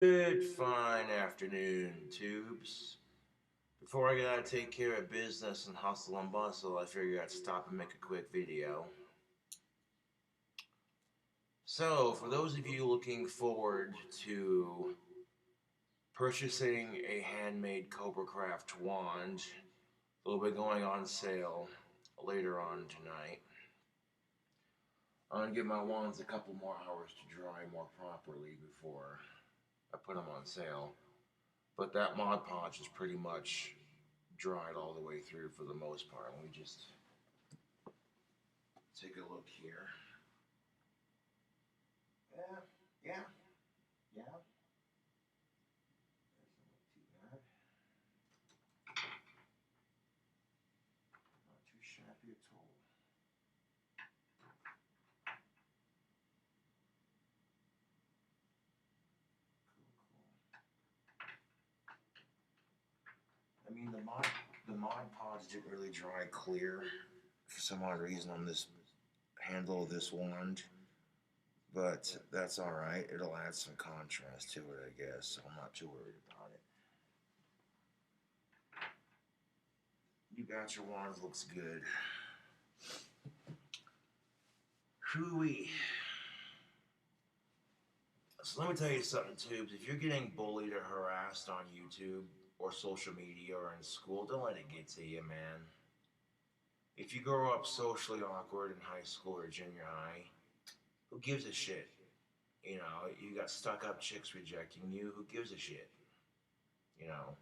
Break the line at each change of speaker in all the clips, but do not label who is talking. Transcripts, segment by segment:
Good fine afternoon, tubes. Before I gotta take care of business and hustle and bustle, I figured I'd stop and make a quick video. So, for those of you looking forward to purchasing a handmade CobraCraft wand, it'll be going on sale later on tonight. I'm gonna give my wands a couple more hours to dry more properly before I put them on sale. But that Mod Podge is pretty much dried all the way through for the most part. Let me just take a look here. Yeah, yeah, yeah. Doesn't look too bad. Not too shabby at all. Cool, cool. I mean, the Mod Podge didn't really dry clear for some odd reason on this handle of this wand. But that's alright. It'll add some contrast to it, I guess. So I'm not too worried about it. You got your wands, looks good. Hooey. So let me tell you something, Tubes. If you're getting bullied or harassed on YouTube or social media or in school, don't let it get to you, man. If you grow up socially awkward in high school or junior high, who gives a shit? You know, you got stuck up chicks rejecting you, who gives a shit? You know,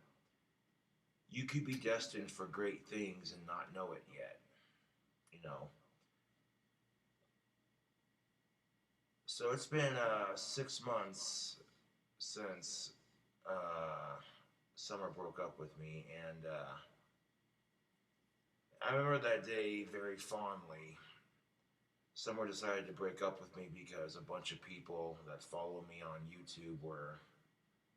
you could be destined for great things and not know it yet. You know, so it's been 6 months since Summer broke up with me, and I remember that day very fondly. Summer decided to break up with me because a bunch of people that follow me on YouTube were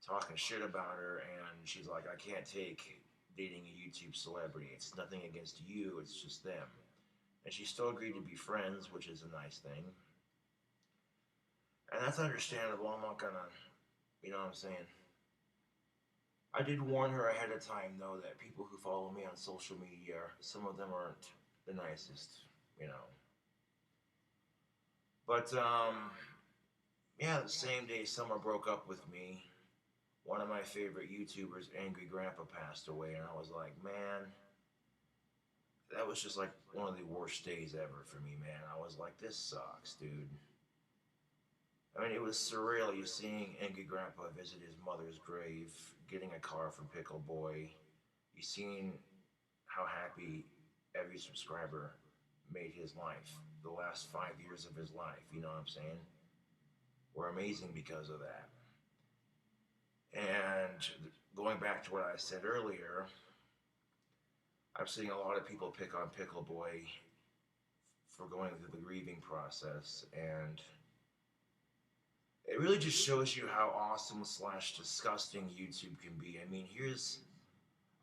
talking shit about her, and she's like, I can't take dating a YouTube celebrity. It's nothing against you, it's just them. And she still agreed to be friends, which is a nice thing. And that's understandable. I'm not gonna, you know what I'm saying? I did warn her ahead of time, though, that people who follow me on social media, some of them aren't the nicest, you know. But, yeah, the same day Summer broke up with me, one of my favorite YouTubers, Angry Grandpa, passed away, and I was like, man, that was just like one of the worst days ever for me, man. I was like, this sucks, dude. I mean, it was surreal. You seeing Angry Grandpa visit his mother's grave, getting a car from Pickle Boy. You seeing how happy every subscriber made his life. The last 5 years of his life, you know what I'm saying? Were amazing because of that. And going back to what I said earlier, I'm seeing a lot of people pick on Pickle Boy for going through the grieving process, and it really just shows you how awesome slash disgusting YouTube can be. I mean, here's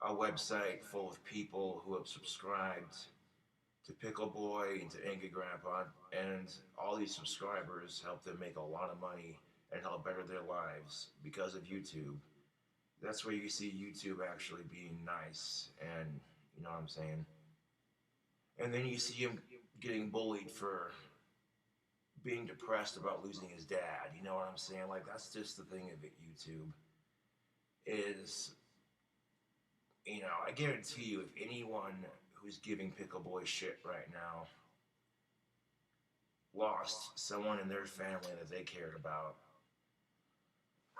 a website full of people who have subscribed to Pickle Boy and to Angry Grandpa, and all these subscribers help them make a lot of money and help better their lives because of YouTube. That's where you see YouTube actually being nice, and you know what I'm saying? And then you see him getting bullied for being depressed about losing his dad. You know what I'm saying? Like, that's just the thing of it, YouTube. Is, you know, I guarantee you, if anyone who's giving Pickle Boy shit right now lost someone in their family that they cared about,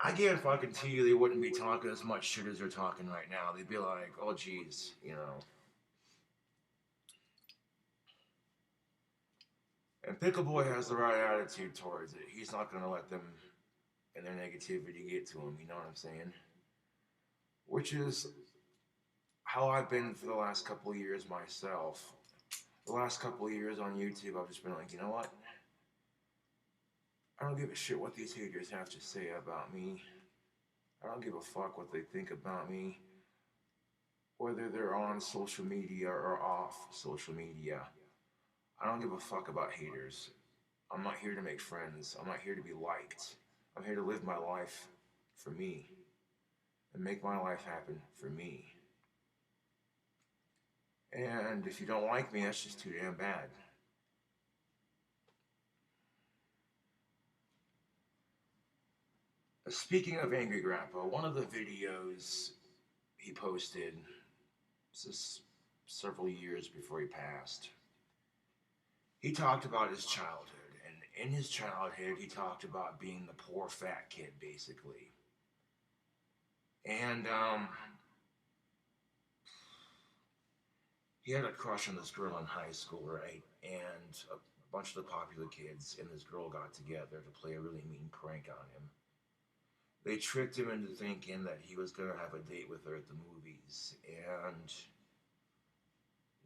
I guarantee you they wouldn't be talking as much shit as they're talking right now. They'd be like, oh, geez, you know. And Pickle Boy has the right attitude towards it. He's not going to let them and their negativity get to him, you know what I'm saying? Which is how I've been for the last couple of years myself. The last couple of years on YouTube, I've just been like, you know what? I don't give a shit what these haters have to say about me. I don't give a fuck what they think about me, whether they're on social media or off social media. I don't give a fuck about haters. I'm not here to make friends. I'm not here to be liked. I'm here to live my life for me and make my life happen for me. And if you don't like me, that's just too damn bad. Speaking of Angry Grandpa, one of the videos he posted, this is several years before he passed, he talked about his childhood. And in his childhood, he talked about being the poor fat kid, basically. And he had a crush on this girl in high school, right? And a bunch of the popular kids and this girl got together to play a really mean prank on him. They tricked him into thinking that he was going to have a date with her at the movies. And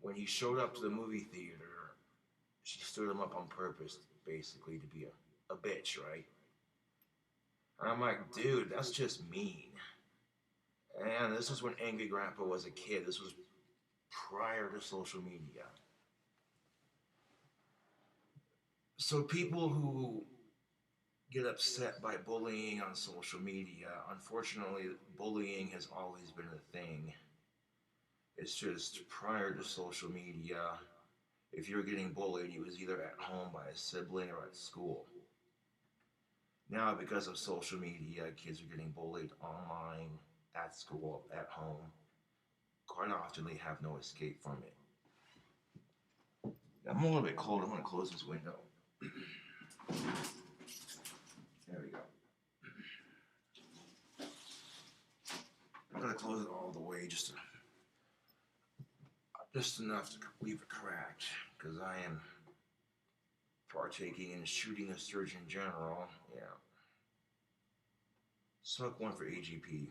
when he showed up to the movie theater, she stood him up on purpose, basically, to be a bitch, right? And I'm like, dude, that's just mean. And this was when Angry Grandpa was a kid. This was prior to social media. So people who get upset by bullying on social media, unfortunately, bullying has always been a thing. It's just prior to social media, if you were getting bullied, it was either at home by a sibling or at school. Now, because of social media, kids are getting bullied online, at school, at home. Quite often, they have no escape from it. I'm a little bit cold. I'm going to close this window. There we go. I'm going to close it all the way, just enough to leave it cracked, because I am partaking in shooting a Surgeon General. Yeah. Smoke one for AGP.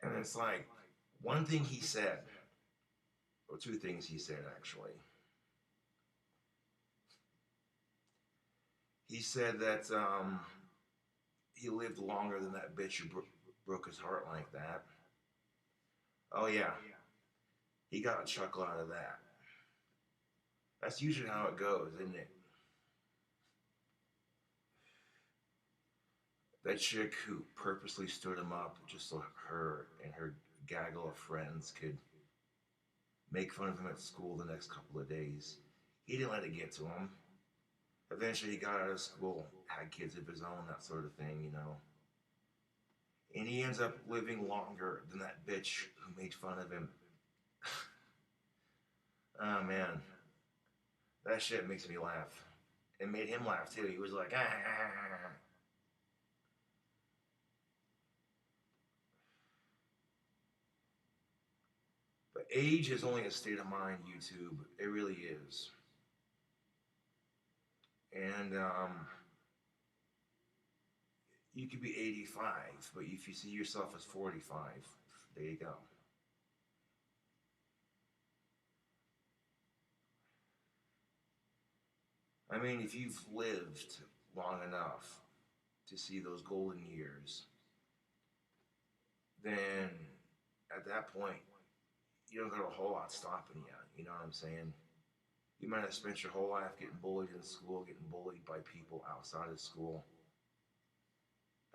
And it's like, one thing he said, or two things he said actually. He said that he lived longer than that bitch who broke his heart like that. Oh yeah, he got a chuckle out of that. That's usually how it goes, isn't it? That chick who purposely stood him up just so her and her gaggle of friends could make fun of him at school the next couple of days. He didn't let it get to him. Eventually he got out of school, had kids of his own, that sort of thing, you know. And he ends up living longer than that bitch who made fun of him. Oh man, that shit makes me laugh. It made him laugh too. He was like, ah. But age is only a state of mind, YouTube. It really is. And you could be 85, but if you see yourself as 45, there you go. I mean, if you've lived long enough to see those golden years, then at that point, you don't got a whole lot stopping you. You know what I'm saying? You might have spent your whole life getting bullied in school, getting bullied by people outside of school.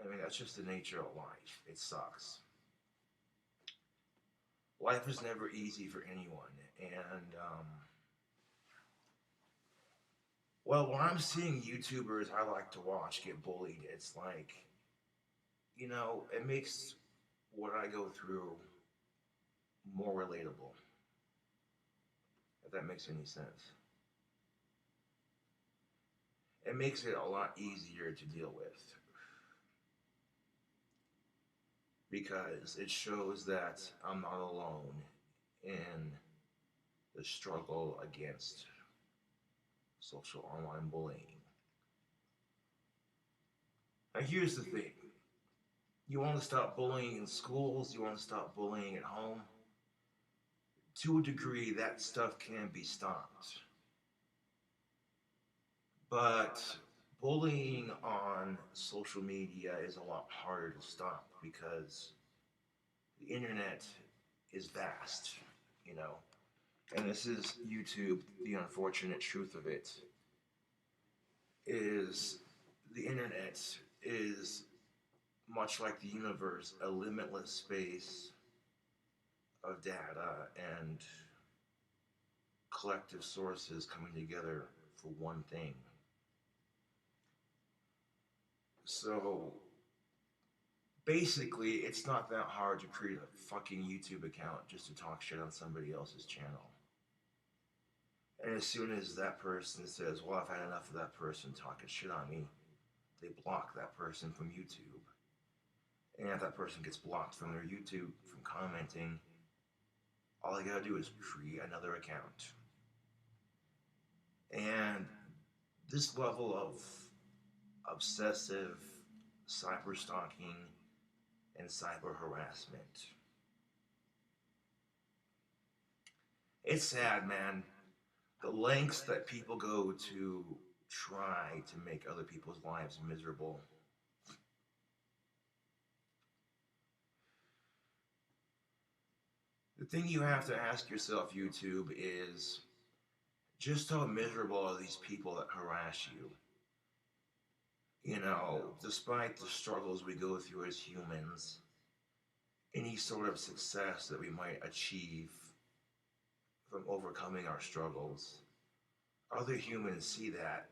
I mean, that's just the nature of life. It sucks. Life is never easy for anyone. And, well, when I'm seeing YouTubers I like to watch get bullied, it's like, you know, it makes what I go through more relatable. If that makes any sense. It makes it a lot easier to deal with. Because it shows that I'm not alone in the struggle against social online bullying. Now, here's the thing, you want to stop bullying in schools, you want to stop bullying at home. To a degree, that stuff can be stopped. But bullying on social media is a lot harder to stop because the internet is vast, you know. and this is YouTube, the unfortunate truth of it, is the internet is much like the universe, a limitless space of data and collective sources coming together for one thing. So basically, it's not that hard to create a fucking YouTube account just to talk shit on somebody else's channel. And as soon as that person says, well, I've had enough of that person talking shit on me, they block that person from YouTube. And if that person gets blocked from their YouTube from commenting, all they gotta do is create another account. And this level of obsessive cyber stalking and cyber harassment, it's sad, man. The lengths that people go to try to make other people's lives miserable. The thing you have to ask yourself, YouTube, is just how miserable are these people that harass you? You know, despite the struggles we go through as humans, any sort of success that we might achieve from overcoming our struggles, other humans see that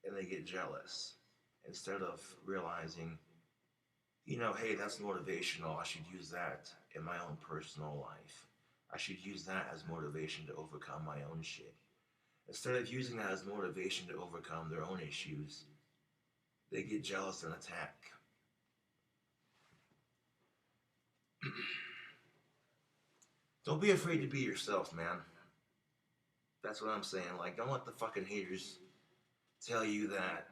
and they get jealous instead of realizing, you know, hey, that's motivational. I should use that in my own personal life. I should use that as motivation to overcome my own shit. Instead of using that as motivation to overcome their own issues, they get jealous and attack. Don't be afraid to be yourself, man. That's what I'm saying. Like, don't let the fucking haters tell you that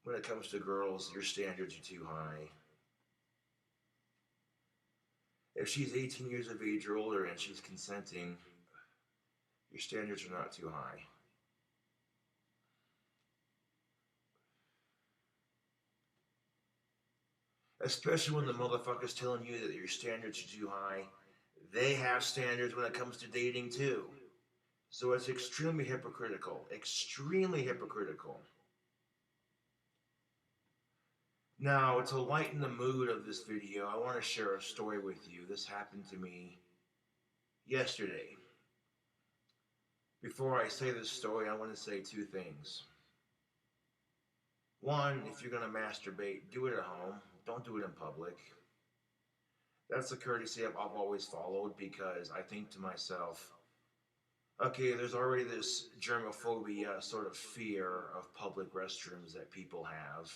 when it comes to girls, your standards are too high. If she's 18 years of age or older and she's consenting, your standards are not too high. Especially when the motherfucker's telling you that your standards are too high. They have standards when it comes to dating too. So it's extremely hypocritical. Extremely hypocritical. Now, to lighten the mood of this video, I want to share a story with you. This happened to me yesterday. Before I say this story, I want to say two things. One, if you're going to masturbate, do it at home. Don't do it in public. That's a courtesy I've always followed because I think to myself, okay, there's already this germophobia sort of fear of public restrooms that people have.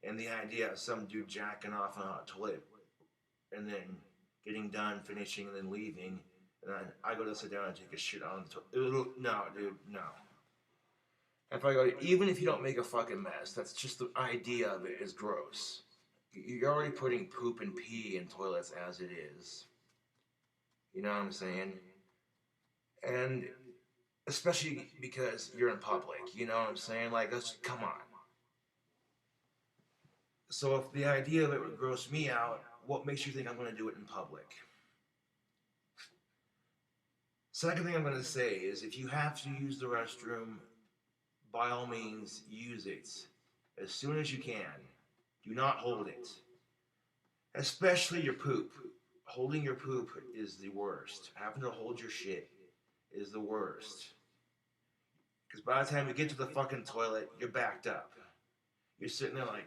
And the idea of some dude jacking off on a toilet and then getting done, finishing, and then leaving. And then I go to sit down and take a shit on the toilet. No, dude, no. If I go, even if you don't make a fucking mess, that's just the idea of it is gross. You're already putting poop and pee in toilets as it is. You know what I'm saying? And especially because you're in public, you know what I'm saying? Like, let's come on. So if the idea of it would gross me out, what makes you think I'm going to do it in public? Second thing I'm going to say is if you have to use the restroom, by all means, use it as soon as you can. Do not hold it. Especially your poop. Holding your poop is the worst. Having to hold your shit is the worst. Because by the time you get to the fucking toilet, you're backed up. You're sitting there like...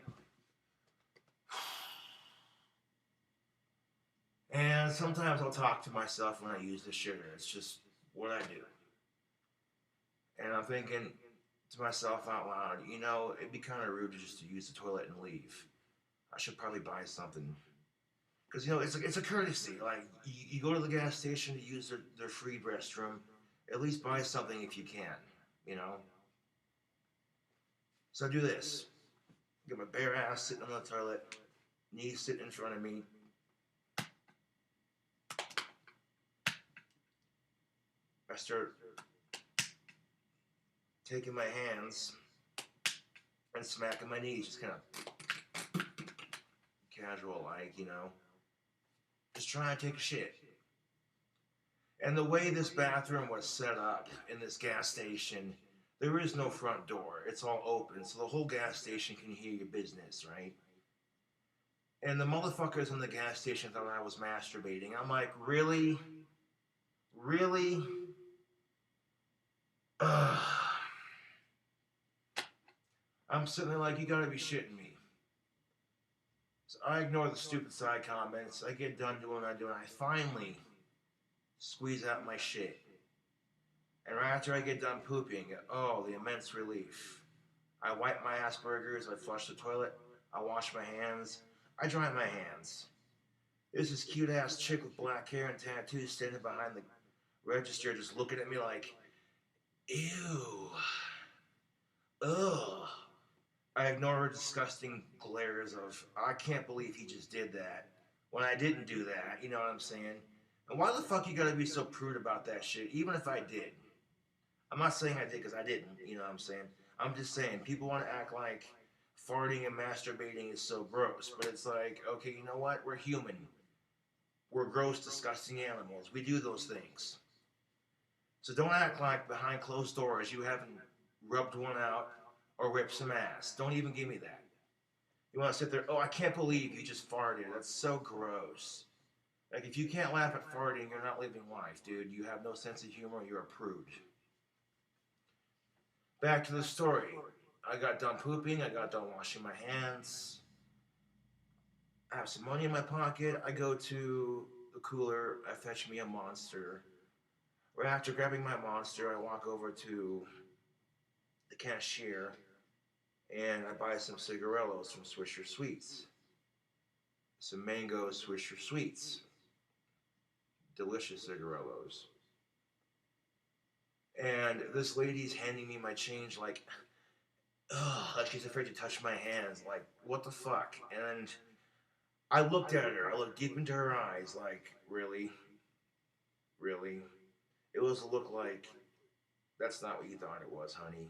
And sometimes I'll talk to myself when I use the shitter. It's just what I do. And I'm thinking to myself out loud, you know, it'd be kind of rude to just to use the toilet and leave. I should probably buy something. Because, you know, it's a courtesy. Like, you go to the gas station to use their free restroom, at least buy something if you can, you know? So I do this. Get my bare ass sitting on the toilet, knees sitting in front of me. I start taking my hands and smacking my knees, just kind of casual like, you know. Just trying to take a shit. And the way this bathroom was set up in this gas station, there is no front door. It's all open, so the whole gas station can hear your business, right? And the motherfuckers in the gas station thought I was masturbating. I'm like, really? Really? Ugh. I'm sitting there like, you gotta be shitting me. So I ignore the stupid side comments. I get done doing what I'm doing. I finally squeeze out my shit. And right after I get done pooping, oh, the immense relief. I wipe my Asperger's, I flush the toilet, I wash my hands, I dry my hands. There's this cute ass chick with black hair and tattoos standing behind the register just looking at me like, ew, ugh. I ignore her disgusting glares of, I can't believe he just did that when I didn't do that, you know what I'm saying? And why the fuck you gotta be so prude about that shit, even if I did? I'm not saying I did because I didn't, you know what I'm saying? I'm just saying, people want to act like farting and masturbating is so gross, but it's like, okay, you know what? We're human. We're gross, disgusting animals. We do those things. So don't act like behind closed doors you haven't rubbed one out or ripped some ass. Don't even give me that. You want to sit there, oh, I can't believe you just farted. That's so gross. Like, if you can't laugh at farting, you're not living life, dude. You have no sense of humor. You're a prude. Back to the story. I got done pooping. I got done washing my hands. I have some money in my pocket. I go to the cooler. I fetch me a Monster. Right after grabbing my Monster, I walk over to the cashier and I buy some cigarillos from Swisher Sweets. Some mango Swisher Sweets. Delicious cigarillos. And this lady's handing me my change like, ugh, like she's afraid to touch my hands. Like, what the fuck? And I looked at her. I looked deep into her eyes like, really? Really? It was a look like, that's not what you thought it was, honey.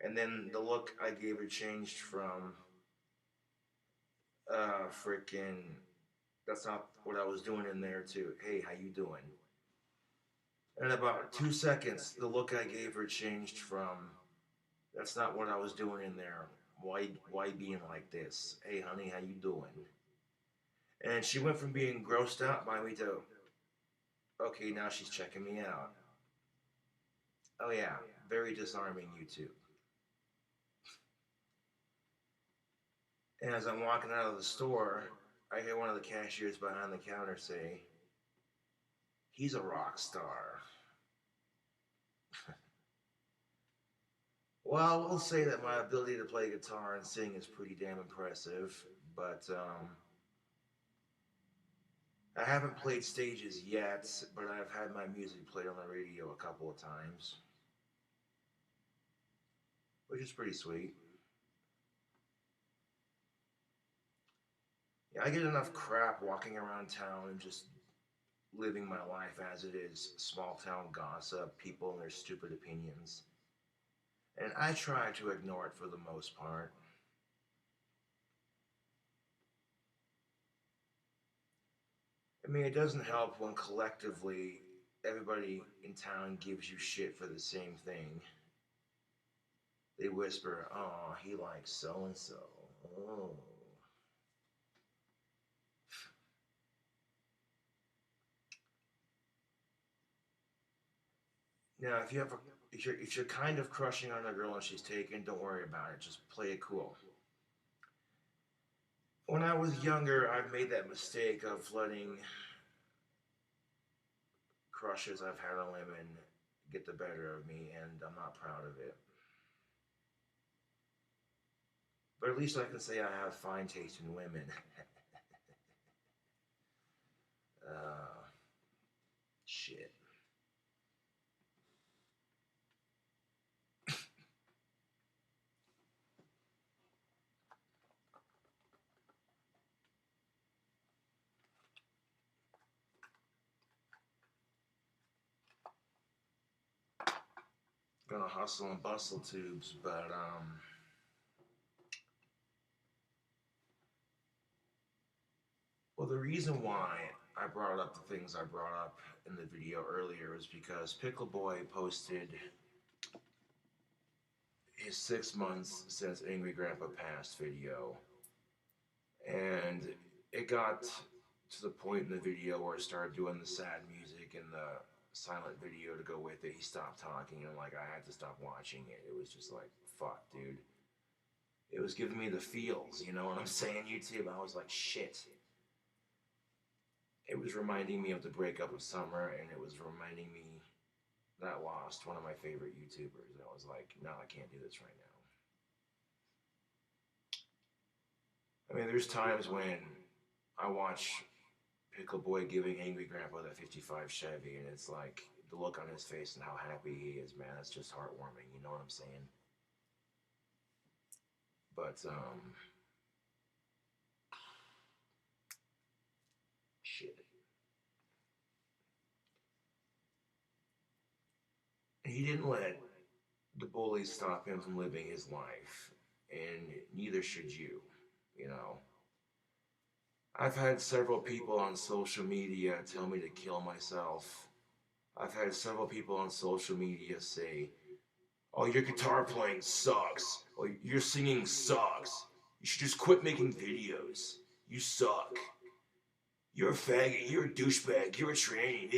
And then the look I gave her changed from, freaking, that's not what I was doing in there, to, hey, how you doing? And in about 2 seconds, the look I gave her changed from, that's not what I was doing in there. Why being like this? Hey, honey, how you doing? And she went from being grossed out by me to, okay, now she's checking me out. Oh yeah, very disarming, you two. And as I'm walking out of the store, I hear one of the cashiers behind the counter say, he's a rock star. Well, we'll say that my ability to play guitar and sing is pretty damn impressive, but I haven't played stages yet, but I've had my music played on the radio a couple of times, which is pretty sweet. Yeah, I get enough crap walking around town and just living my life as it is, small town gossip, people and their stupid opinions. And I try to ignore it for the most part. I mean, it doesn't help when collectively everybody in town gives you shit for the same thing. They whisper, oh, he likes so and so. Oh. Now, if you're kind of crushing on a girl and she's taken, don't worry about it. Just play it cool. When I was younger, I've made that mistake of letting crushes I've had on women get the better of me, and I'm not proud of it. But at least I can say I have fine taste in women. Shit. Gonna hustle and bustle tubes, but well, the reason why I brought up the things I brought up in the video earlier is because Pickle Boy posted his 6 months since Angry Grandpa passed video, and it got to the point in the video where it started doing the sad music and the silent video to go with it. He stopped talking, and like I had to stop watching it. It was just like, fuck, dude. It was giving me the feels, you know what I'm saying, YouTube? I was like, shit. It was reminding me of the breakup of Summer, and it was reminding me that I lost one of my favorite YouTubers. And I was like, no, I can't do this right now. I mean, there's times when I watch Pickle Boy giving Angry Grandpa that 55 Chevy, and it's like the look on his face and how happy he is, man. That's just heartwarming. You know what I'm saying? But shit. He didn't let the bullies stop him from living his life, and neither should you. You know, I've had several people on social media tell me to kill myself. I've had several people on social media say, oh, your guitar playing sucks. Oh, your singing sucks. You should just quit making videos. You suck. You're a faggot. You're a douchebag. You're a tranny.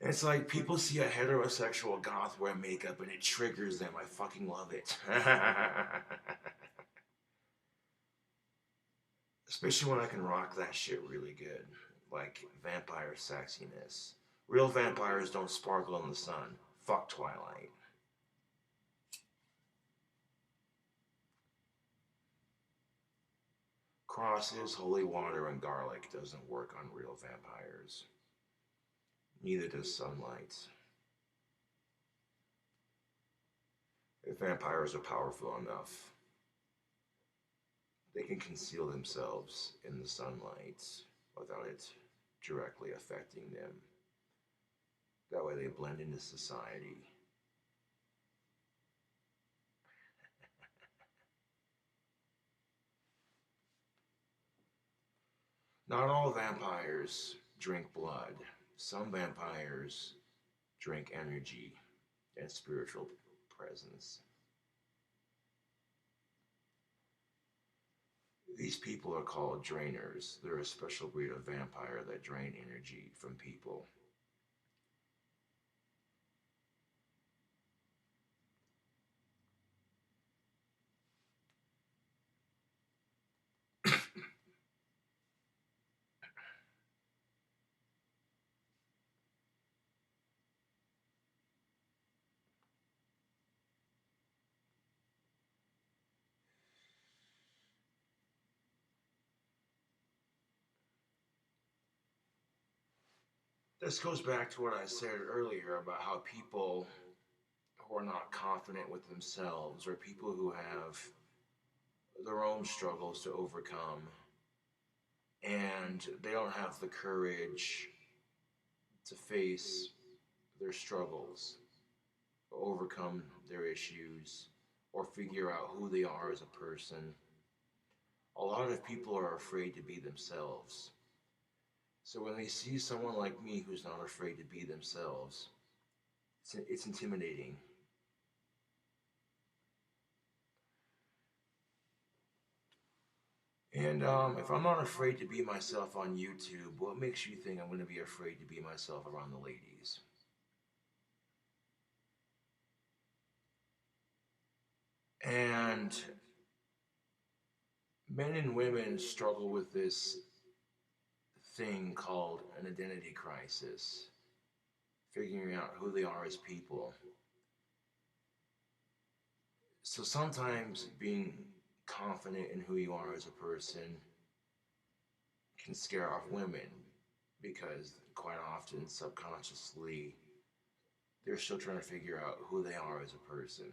And it's like people see a heterosexual goth wear makeup and it triggers them. I fucking love it. Especially when I can rock that shit really good. Like vampire sexiness. Real vampires don't sparkle in the sun. Fuck Twilight. Crosses, holy water, and garlic doesn't work on real vampires. Neither does sunlight. If vampires are powerful enough, they can conceal themselves in the sunlight without it directly affecting them. That way they blend into society. Not all vampires drink blood. Some vampires drink energy and spiritual presence. These people are called drainers. They're a special breed of vampire that drain energy from people. This goes back to what I said earlier about how people who are not confident with themselves or people who have their own struggles to overcome and they don't have the courage to face their struggles, overcome their issues, or figure out who they are as a person. A lot of people are afraid to be themselves. So when they see someone like me who's not afraid to be themselves, it's intimidating. And if I'm not afraid to be myself on YouTube, what makes you think I'm going to be afraid to be myself around the ladies? And men and women struggle with this thing called an identity crisis, figuring out who they are as people. So sometimes being confident in who you are as a person can scare off women because quite often subconsciously they're still trying to figure out who they are as a person.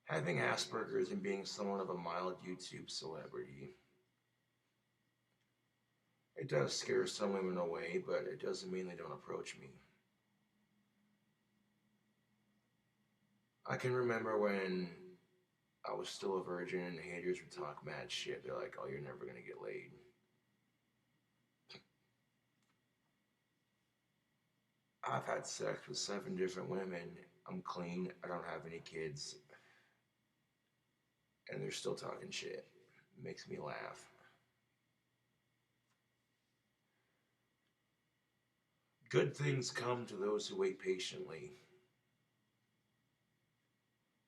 Having Asperger's and being somewhat of a mild YouTube celebrity, it does scare some women away, but it doesn't mean they don't approach me. I can remember when I was still a virgin and haters would talk mad shit. They're like, oh, you're never gonna get laid. I've had sex with 7 different women. I'm clean. I don't have any kids. And they're still talking shit. It makes me laugh. Good things come to those who wait patiently.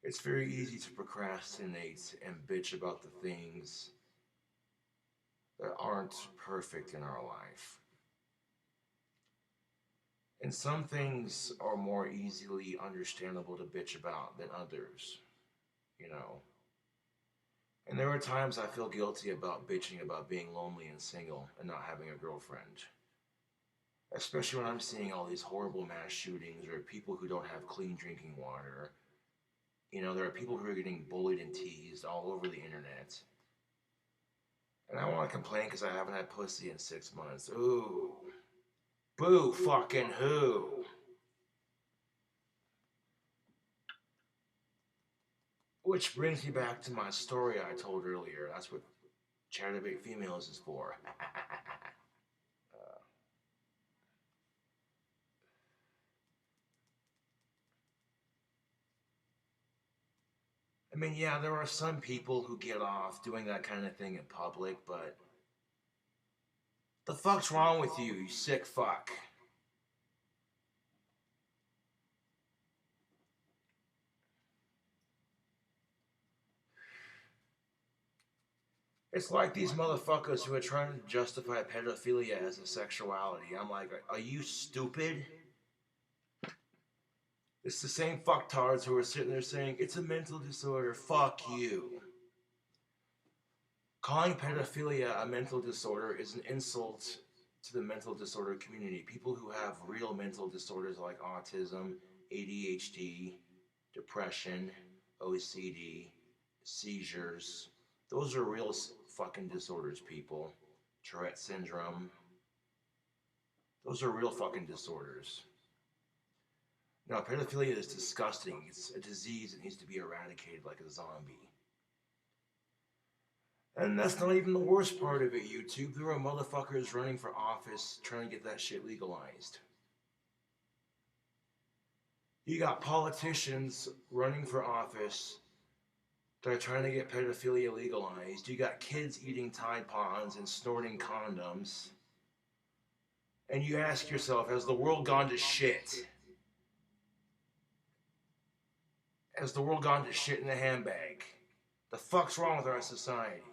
It's very easy to procrastinate and bitch about the things that aren't perfect in our life. And some things are more easily understandable to bitch about than others, you know. And there are times I feel guilty about bitching about being lonely and single and not having a girlfriend. Especially when I'm seeing all these horrible mass shootings or people who don't have clean drinking water. You know, there are people who are getting bullied and teased all over the internet. And I want to complain because I haven't had pussy in 6 months. Ooh. Boo fucking who? Which brings me back to my story I told earlier. That's what Chatterbait Females is for. I mean, yeah, there are some people who get off doing that kind of thing in public, but the fuck's wrong with you, you sick fuck? It's like these motherfuckers who are trying to justify pedophilia as a sexuality. I'm like, are you stupid? It's the same fucktards who are sitting there saying, it's a mental disorder. Fuck you. Calling pedophilia a mental disorder is an insult to the mental disorder community. People who have real mental disorders like autism, ADHD, depression, OCD, seizures, those are real fucking disorders, people. Tourette syndrome, those are real fucking disorders. Now, pedophilia is disgusting. It's a disease that needs to be eradicated like a zombie. And that's not even the worst part of it, YouTube. There are motherfuckers running for office trying to get that shit legalized. You got politicians running for office that are trying to get pedophilia legalized. You got kids eating Tide Pods and snorting condoms. And you ask yourself, has the world gone to shit? Has the world gone to shit in a handbag? The fuck's wrong with our society?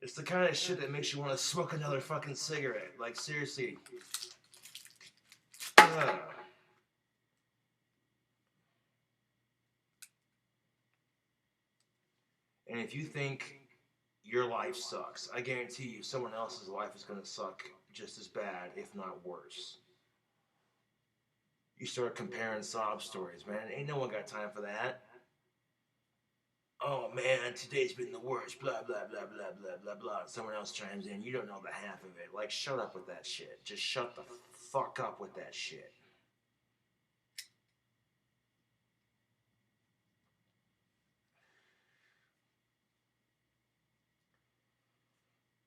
It's the kind of shit that makes you want to smoke another fucking cigarette. Like, seriously. Ugh. And if you think your life sucks, I guarantee you someone else's life is going to suck just as bad, if not worse. You start comparing sob stories, man. Ain't no one got time for that. Oh man, today's been the worst, blah, blah, blah, blah, blah, blah, blah. Someone else chimes in, you don't know the half of it. Like, shut up with that shit. Just shut the fuck up with that shit.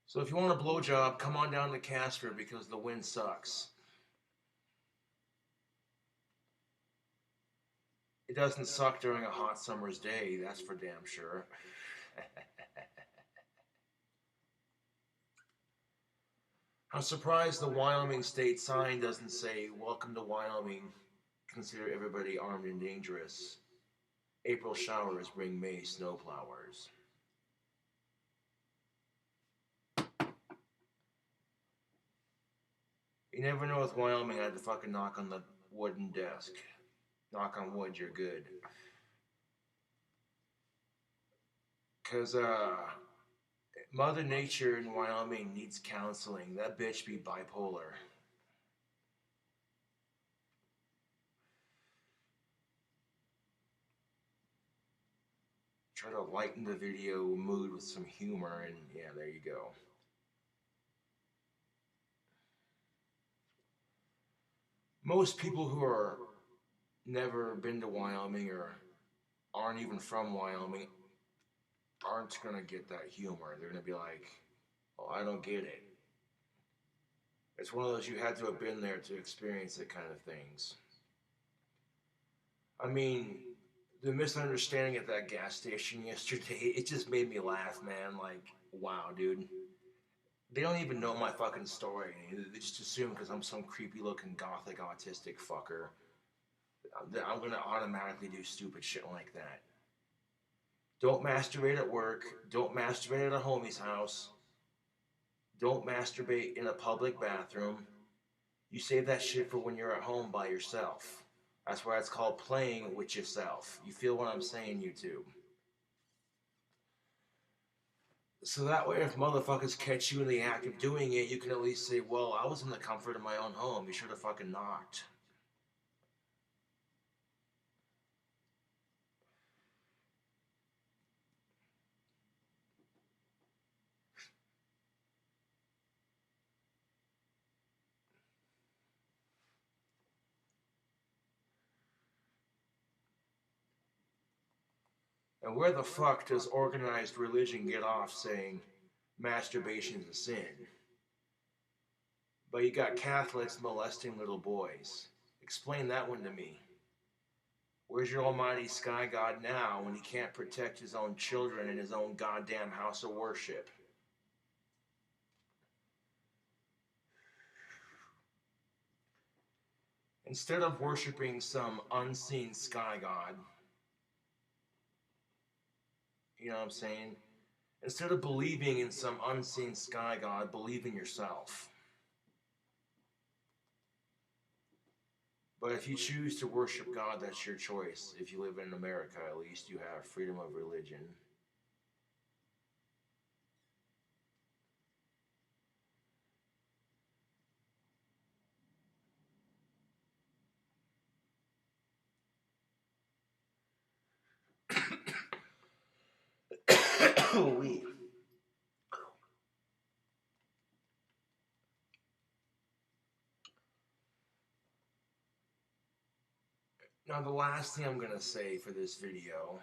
So if you want a blowjob, come on down to Casper because the wind sucks. It doesn't suck during a hot summer's day, that's for damn sure. I'm surprised the Wyoming state sign doesn't say, welcome to Wyoming, consider everybody armed and dangerous. April showers bring May snowplowers. You never know with Wyoming, I had to fucking knock on the wooden desk. Knock on wood, you're good. Because, Mother Nature in Wyoming needs counseling. That bitch be bipolar. Try to lighten the video mood with some humor, and yeah, there you go. Most people who are never been to Wyoming or aren't even from Wyoming aren't gonna get that humor. They're gonna be like, "Oh, I don't get it." It's one of those you had to have been there to experience that kind of things. I mean, the misunderstanding at that gas station yesterday, it just made me laugh, man. Like, wow, dude. They don't even know my fucking story. They just assume because I'm some creepy looking gothic autistic fucker that I'm gonna automatically do stupid shit like that. Don't masturbate at work. Don't masturbate at a homie's house. Don't masturbate in a public bathroom. You save that shit for when you're at home by yourself. That's why it's called playing with yourself. You feel what I'm saying, YouTube? So that way, if motherfuckers catch you in the act of doing it, you can at least say, well, I was in the comfort of my own home. You should have fucking knocked. And where the fuck does organized religion get off saying masturbation is a sin? But you got Catholics molesting little boys. Explain that one to me. Where's your almighty sky god now when he can't protect his own children in his own goddamn house of worship? Instead of worshiping some unseen sky god, you know what I'm saying? Instead of believing in some unseen sky god, believe in yourself. But if you choose to worship God, that's your choice. If you live in America, at least you have freedom of religion. We. Now, the last thing I'm going to say for this video,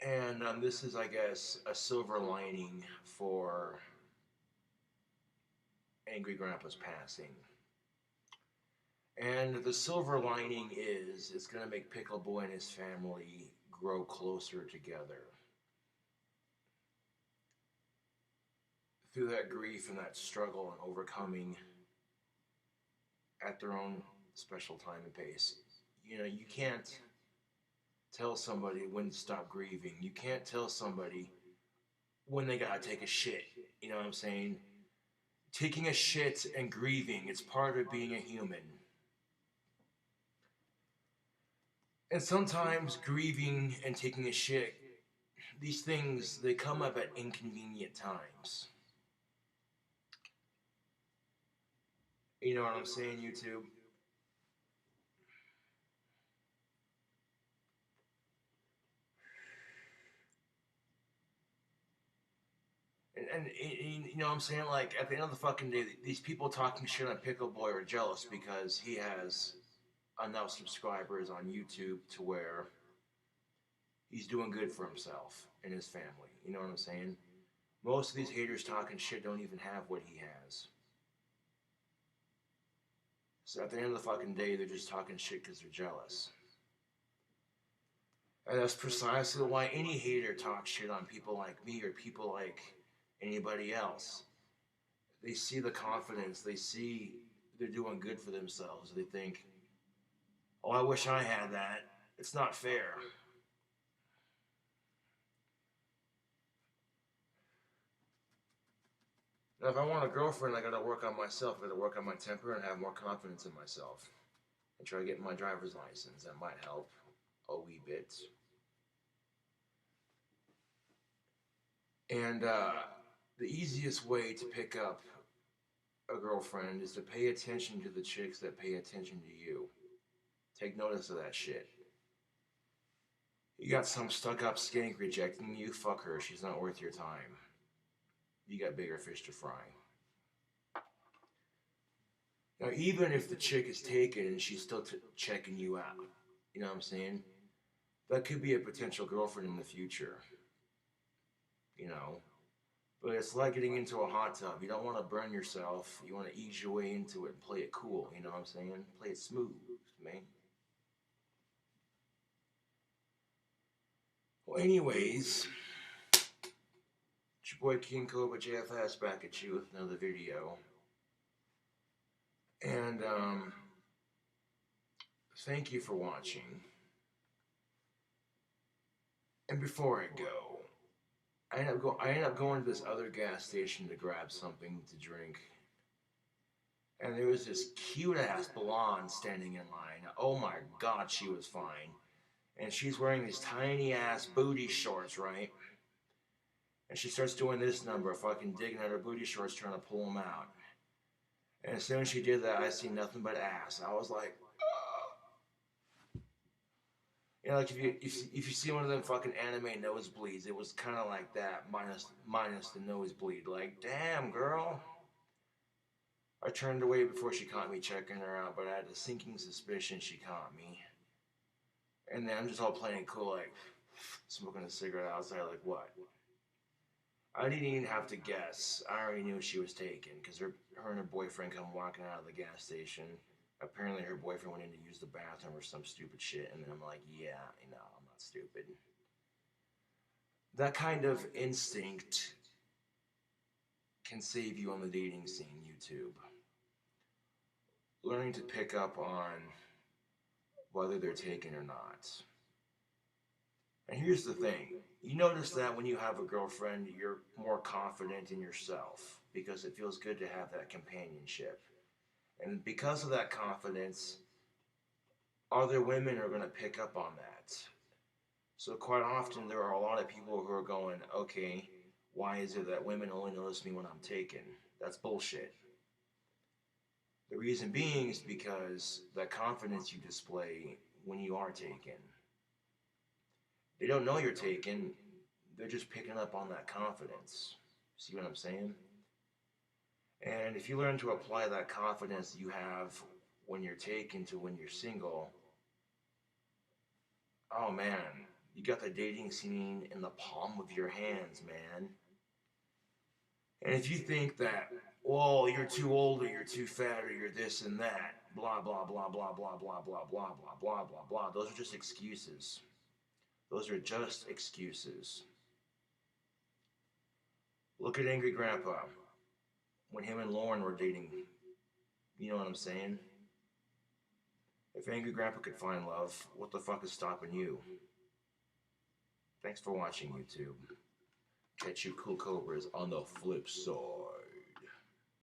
and this is, I guess, a silver lining for Angry Grandpa's passing. And the silver lining is it's going to make Pickle Boy and his family grow closer together. Through that grief and that struggle and overcoming at their own special time and pace. You know, you can't tell somebody when to stop grieving. You can't tell somebody when they gotta take a shit. You know what I'm saying? Taking a shit and grieving, it's part of being a human. And sometimes grieving and taking a shit, these things, they come up at inconvenient times. You know what I'm saying, YouTube? And you know what I'm saying? Like, at the end of the fucking day, these people talking shit on Pickle Boy are jealous because he has enough subscribers on YouTube to where he's doing good for himself and his family. You know what I'm saying? Most of these haters talking shit don't even have what he has. So at the end of the fucking day, they're just talking shit because they're jealous. And that's precisely why any hater talks shit on people like me or people like anybody else. They see the confidence. They see they're doing good for themselves. They think, oh, I wish I had that. It's not fair. Now, if I want a girlfriend, I gotta work on myself. I gotta work on my temper and have more confidence in myself. And try to get my driver's license. That might help a wee bit. And the easiest way to pick up a girlfriend is to pay attention to the chicks that pay attention to you. Take notice of that shit. You got some stuck-up skank rejecting you, fuck her. She's not worth your time. You got bigger fish to fry. Now, even if the chick is taken and she's still checking you out, you know what I'm saying? That could be a potential girlfriend in the future, you know? But it's like getting into a hot tub. You don't want to burn yourself. You want to ease your way into it and play it cool, you know what I'm saying? Play it smooth, man. Well, anyways, it's your boy KINGCOBRAJFS back at you with another video. And, thank you for watching. And before I go, I ended up going to this other gas station to grab something to drink. And there was this cute-ass blonde standing in line. Oh my god, she was fine. And she's wearing these tiny-ass booty shorts, right? And she starts doing this number, fucking digging at her booty shorts, trying to pull them out. And as soon as she did that, I see nothing but ass. I was like, oh. You know, like if you see one of them fucking anime nosebleeds, it was kind of like that, minus the nosebleed. Like, damn, girl. I turned away before she caught me checking her out, but I had a sinking suspicion she caught me. And then I'm just all playing cool, like, smoking a cigarette outside, like, what? I didn't even have to guess. I already knew she was taken, because her and her boyfriend come walking out of the gas station. Apparently her boyfriend went in to use the bathroom or some stupid shit, and then I'm like, yeah, you know, I'm not stupid. That kind of instinct can save you on the dating scene, YouTube. Learning to pick up on whether they're taken or not. And here's the thing. You notice that when you have a girlfriend, you're more confident in yourself because it feels good to have that companionship. And because of that confidence, other women are going to pick up on that. So quite often there are a lot of people who are going, okay, why is it that women only notice me when I'm taken? That's bullshit. The reason being is because the confidence you display when you are taken. They don't know you're taken, they're just picking up on that confidence. See what I'm saying? And if you learn to apply that confidence that you have when you're taken to when you're single, oh man, you got the dating scene in the palm of your hands, man. And if you think that, well, you're too old or you're too fat or you're this and that, blah, blah, blah, blah, blah, blah, blah, blah, blah, blah, blah, blah, those are just excuses. Those are just excuses. Look at Angry Grandpa. When him and Lauren were dating, you know what I'm saying? If Angry Grandpa could find love, what the fuck is stopping you? Thanks for watching, YouTube. Catch you cool cobras on the flip side.